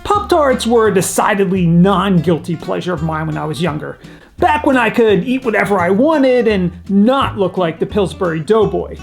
Pop-Tarts were a decidedly non-guilty pleasure of mine when I was younger. Back when I could eat whatever I wanted and not look like the Pillsbury Doughboy.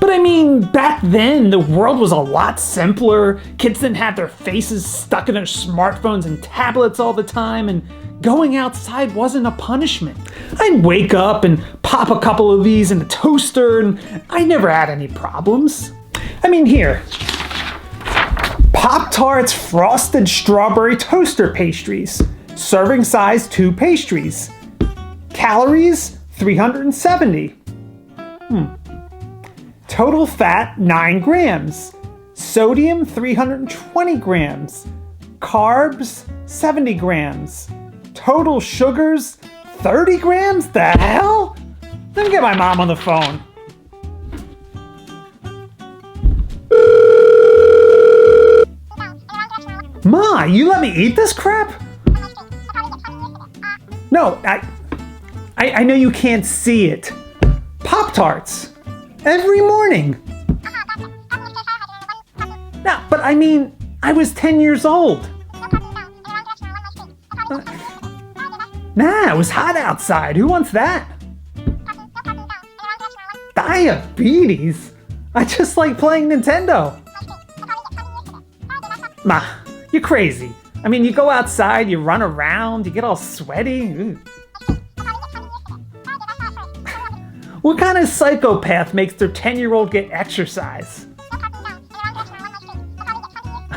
But I mean, back then, the world was a lot simpler. Kids didn't have their faces stuck in their smartphones and tablets all the time, and going outside wasn't a punishment. I'd wake up and pop a couple of these in the toaster, and I never had any problems. I mean, here. Pop-Tarts Frosted Strawberry Toaster Pastries. Serving size 2 pastries. Calories, 370. Total fat, 9 grams. Sodium, 320 grams. Carbs, 70 grams. Total sugars, 30 grams? The hell? Let me get my mom on the phone. Ma, you let me eat this crap? No, I know you can't see it. Pop-Tarts. Every morning. No, but I mean, I was 10 years old. Nah, it was hot outside. Who wants that? Diabetes? I just like playing Nintendo. Ma, you're crazy. I mean, you go outside, you run around, you get all sweaty. What kind of psychopath makes their 10-year-old get exercise?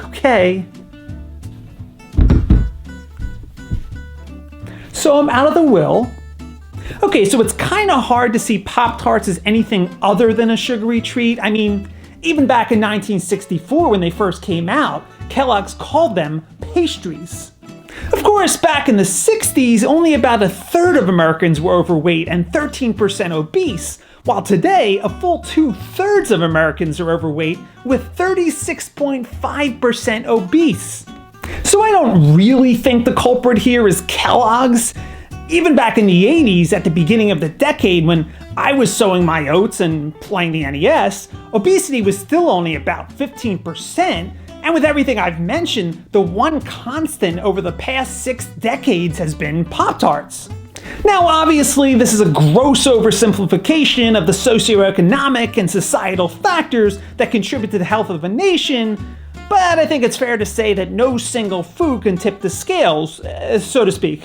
Okay. So I'm out of the will. Okay, so it's kind of hard to see Pop-Tarts as anything other than a sugary treat. I mean, even back in 1964 when they first came out, Kellogg's called them pastries. Of course, back in the 60s, only about 1/3 of Americans were overweight and 13% obese, while today, a full 2/3 of Americans are overweight with 36.5% obese. So I don't really think the culprit here is Kellogg's. Even back in the 80s, at the beginning of the decade when I was sowing my oats and playing the NES, obesity was still only about 15%, and with everything I've mentioned, the one constant over the past 6 decades has been Pop-Tarts. Now obviously this is a gross oversimplification of the socioeconomic and societal factors that contribute to the health of a nation, but I think it's fair to say that no single food can tip the scales, so to speak.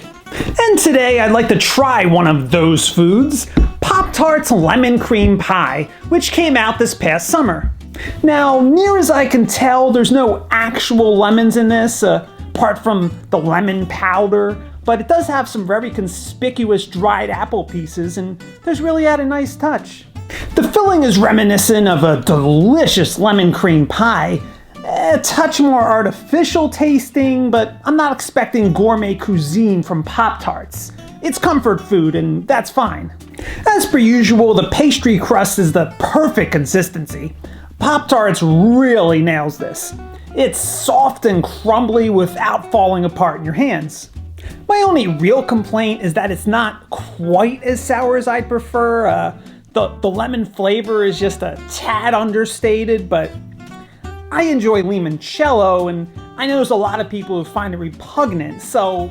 And today I'd like to try one of those foods, Pop-Tarts Lemon Cream Pie, which came out this past summer. Now, near as I can tell, there's no actual lemons in this, apart from the lemon powder, but it does have some very conspicuous dried apple pieces, and does really add a nice touch. The filling is reminiscent of a delicious lemon cream pie, a touch more artificial tasting, but I'm not expecting gourmet cuisine from Pop-Tarts. It's comfort food, and that's fine. As per usual, the pastry crust is the perfect consistency. Pop-Tarts really nails this. It's soft and crumbly without falling apart in your hands. My only real complaint is that it's not quite as sour as I'd prefer. The lemon flavor is just a tad understated, but I enjoy limoncello, and I know there's a lot of people who find it repugnant, so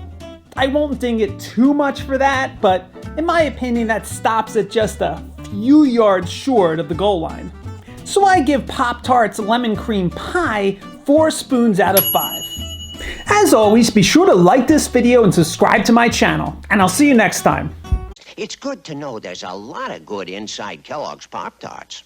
I won't ding it too much for that, but in my opinion, that stops at just a few yards short of the goal line. So I give Pop-Tarts Lemon Cream Pie 4 spoons out of 5. As always, be sure to like this video and subscribe to my channel, and I'll see you next time. It's good to know there's a lot of good inside Kellogg's Pop-Tarts.